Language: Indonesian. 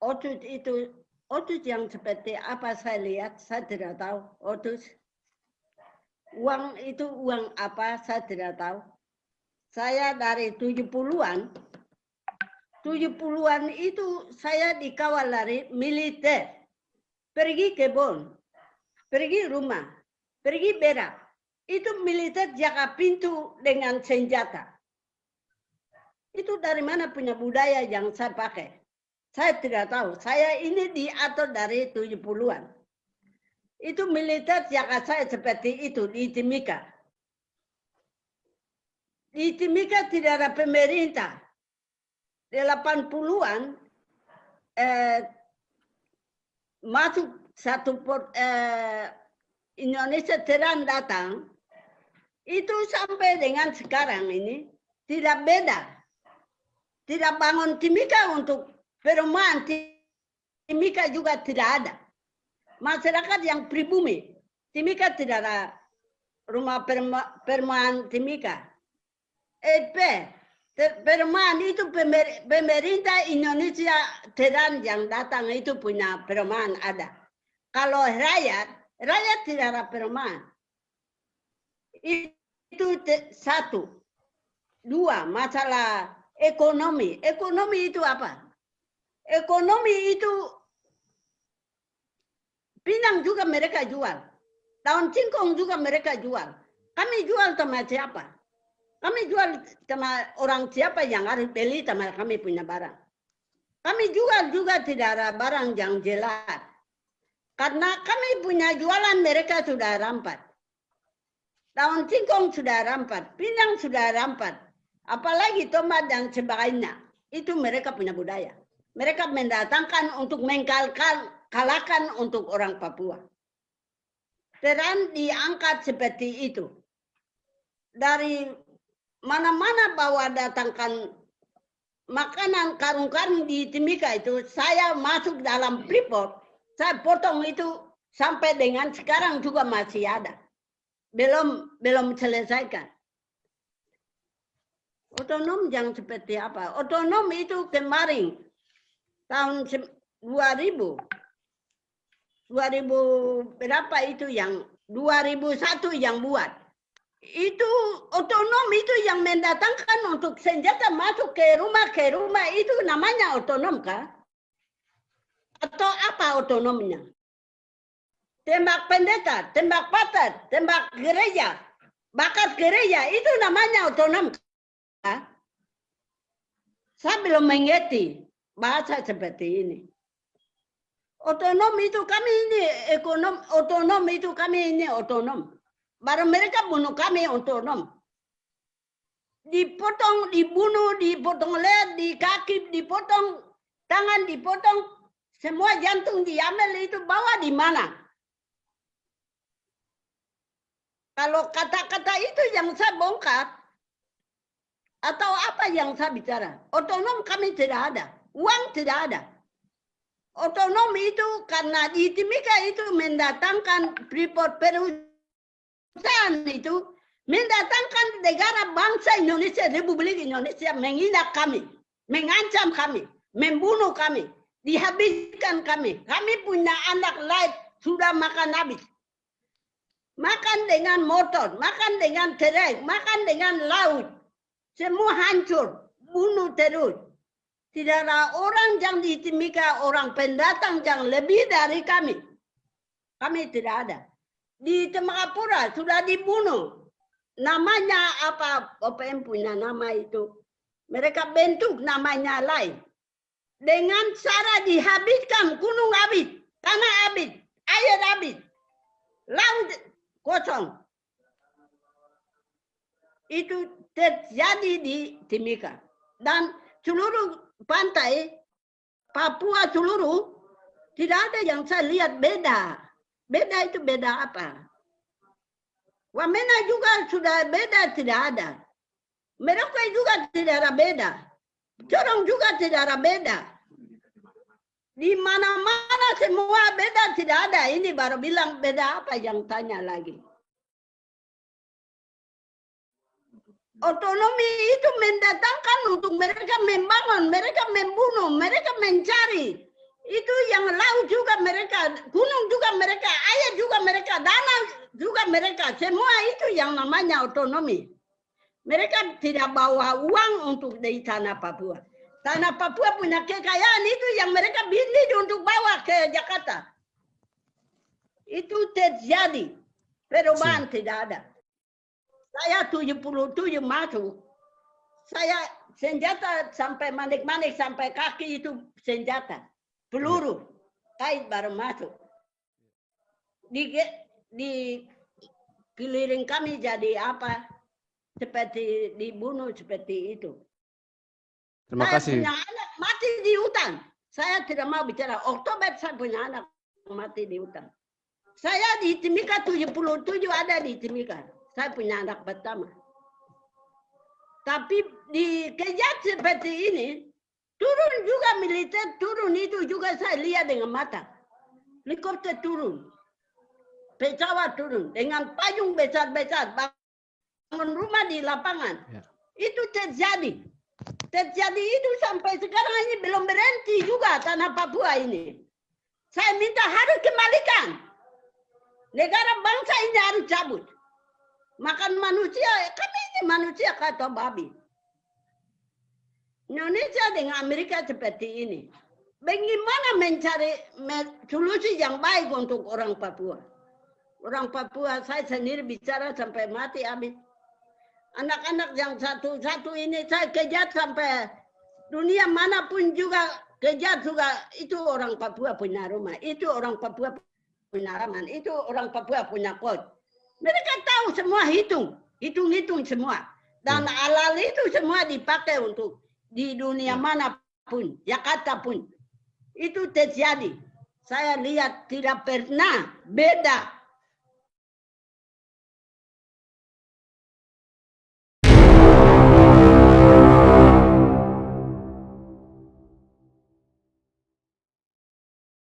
Otus itu, otus yang seperti apa saya lihat, saya tidak tahu. Otus. Uang itu uang apa, saya tidak tahu. Saya dari 70-an, 70-an itu saya dikawal dari militer. Pergi kebun, pergi rumah, pergi berak. Itu militer jaga pintu dengan senjata. Itu dari mana punya budaya yang saya pakai? Saya tidak tahu. Saya ini diatur dari 70-an. Itu militer jaga saya seperti itu di Timika. Di Timika tidak ada pemerintah. Di 80-an masuk satu Indonesia Teran datang, itu sampai dengan sekarang ini tidak beda. Tidak bangun Timika untuk perumahan, Timika juga tidak ada. Masyarakat yang pribumi, Timika tidak ada rumah perumahan Timika. Perumahan itu pemerintah Indonesia Teran yang datang itu punya perumahan ada. Kalau rakyat tidak ada perumahan. Itu satu. Dua, masalah ekonomi. Ekonomi itu apa? Ekonomi itu pinang juga mereka jual. Daun singkong juga mereka jual. Kami jual sama siapa? Kami jual sama orang siapa yang harus beli sama kami punya barang. Kami jual juga tidak ada barang yang jelas. Karena kami punya jualan mereka sudah rampat. Daun singkong sudah rampat, pinang sudah rampat. Apalagi tomat dan sebagainya. Itu mereka punya budaya. Mereka mendatangkan untuk kalahkan untuk orang Papua. Teran diangkat seperti itu. Dari mana-mana bawa datangkan makanan karung-karung di Timika itu, saya masuk dalam Freeport, saya potong itu sampai dengan sekarang juga masih ada. Belum selesaikan. Otonom yang seperti apa? Otonom itu kemarin tahun 2000 berapa itu yang 2001 yang buat. Itu otonom itu yang mendatangkan untuk senjata masuk ke rumah itu namanya otonom kah? Atau apa otonomnya? Tembak pendeta, tembak patar, tembak gereja, bakar gereja, itu namanya otonom kah? Saya belum mengerti bahasa seperti ini. Otonom itu kami ini otonom itu kami ini otonom. Baru mereka bunuh kami otonom. Dipotong, dibunuh, dipotong leher, di kaki, dipotong, tangan dipotong, semua jantung diambil itu bawa di mana? Kalau kata-kata itu yang saya bongkar, atau apa yang saya bicara? Otonom kami tidak ada, uang tidak ada. Otonom itu karena di Timika itu mendatangkan Freeport perusahaan itu mendatangkan negara bangsa Indonesia, Republik Indonesia menghina kami, mengancam kami, membunuh kami, dihabiskan kami. Kami punya anak lain sudah makan habis. Makan dengan motor, makan dengan trek, makan dengan laut. Semua hancur, bunuh terus. Tidak ada orang yang di Timika, orang pendatang yang lebih dari kami. Kami tidak ada. Di Tembagapura sudah dibunuh. Namanya apa? OPM punya nama itu. Mereka bentuk namanya lain. Dengan cara dihabiskan gunung habis, tanah habis, air habis, laut kosong. Itu terjadi di Timika. Dan seluruh pantai Papua seluruh tidak ada yang saya lihat beda. Beda itu beda apa? Wamena juga sudah beda tidak ada. Merauke juga tidak ada beda. Corong juga tidak ada beda. Di mana-mana semua beda tidak ada. Ini baru bilang beda apa yang tanya lagi. Otonomi itu mendatangkan untuk mereka membangun, mereka membunuh, mereka mencari. Itu yang laut juga mereka, gunung juga mereka, air juga mereka, danau juga mereka. Semua itu yang namanya otonomi. Mereka tidak bawa uang untuk di tanah Papua. Tanah Papua punya kekayaan itu yang mereka beli untuk bawa ke Jakarta. Itu terjadi. Perubahan tidak ada. Saya 77 masuk. Saya senjata sampai manik-manik sampai kaki itu senjata. Peluru, kait baru masuk. Di keliling kami jadi apa? Seperti dibunuh seperti itu. Terima Saya kasih. punya anak mati di hutan. Saya tidak mau bicara. Oktober saya punya anak mati di hutan. Saya di Timika 77 ada di Timika. Saya punya anak pertama. Tapi dikejar seperti ini, turun juga militer, turun itu juga saya lihat dengan mata. Helikopter turun. Pesawat turun. Dengan payung besar-besar. Bangun rumah di lapangan. Ya. Itu terjadi. Terjadi itu sampai sekarang ini belum berhenti juga tanah Papua ini. Saya minta harus kembalikan. Negara bangsa ini harus cabut. Makan manusia, kami ini manusia kata babi. Indonesia dengan Amerika seperti ini. Bagaimana mencari solusi yang baik untuk orang Papua? Orang Papua saya sendiri bicara sampai mati habis. Anak-anak yang satu-satu ini saya kejar sampai dunia manapun juga kejar juga. Itu orang Papua punya rumah. Itu orang Papua punya aman. Itu orang Papua punya kod. Mereka tahu semua hitung semua. Dan alat itu semua dipakai untuk di dunia manapun, Jakarta pun. Itu terjadi. Saya lihat tidak pernah beda